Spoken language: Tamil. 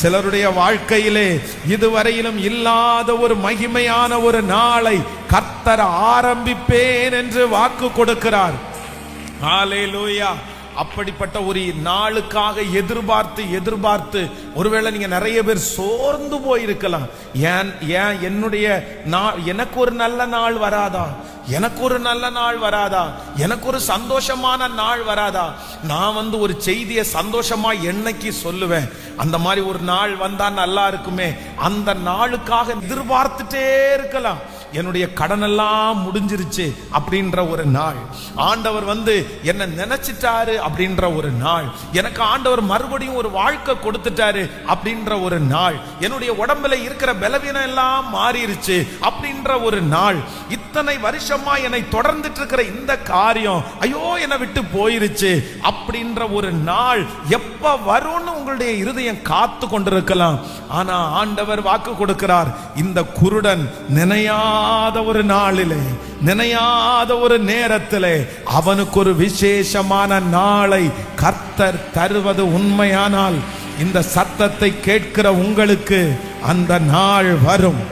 சிலருடைய வாழ்க்கையிலே இதுவரையிலும் இல்லாத ஒரு மகிமையான ஒரு நாளை கர்த்தர் ஆரம்பிப்பேன் என்று வாக்கு கொடுக்கிறார். ஹல்லேலூயா. அப்படிப்பட்ட ஒரு நாளுக்காக எதிர்பார்த்து ஒருவேளை நீங்க நிறைய பேர் சோர்ந்து போயிருக்கலாம். எனக்கு ஒரு நல்ல நாள் வராதா, எனக்கு ஒரு நல்ல நாள் வராதா, எனக்கு ஒரு சந்தோஷமான நாள் வராதா, நான் ஒரு செய்தியை சந்தோஷமா என்னைக்கு சொல்லுவேன், அந்த மாதிரி ஒரு நாள் வந்தா நல்லா இருக்குமே, அந்த நாளுக்காக எதிர்பார்த்துட்டே இருக்கலாம். என்னுடைய கடன் எல்லாம் முடிஞ்சிருச்சு அப்படின்ற ஒரு நாள், ஆண்டவர் என்ன நினைச்சிட்டாரு அப்படின்ற ஒரு நாள், எனக்கு ஆண்டவர் மறுபடியும் ஒரு வாழ்க்கை கொடுத்துட்டாரு அப்படின்ற ஒரு நாள், என்னுடைய உடம்புல இருக்கிற பலவீனம் எல்லாம் மாறிடுச்சு அப்படின்ற ஒரு நாள், இத்தனை வருஷமா என்னை தொடர்ந்துட்டு இருக்கிற இந்த காரியம் ஐயோ என்னை விட்டு போயிருச்சு அப்படின்ற ஒரு நாள் எப்ப வரும்னு உங்களுடைய இருதயம் காத்து கொண்டிருக்கலாம். ஆனா ஆண்டவர் வாக்கு கொடுக்கிறார், இந்த குருடன் நினையாத ஒரு நாளிலே, நினையாத ஒரு நேரத்திலே அவனுக்கு ஒரு விசேஷமான நாளை கர்த்தர் தருவது உண்மையானால் இந்த சத்தத்தை கேட்கிற உங்களுக்கு அந்த நாள் வரும்.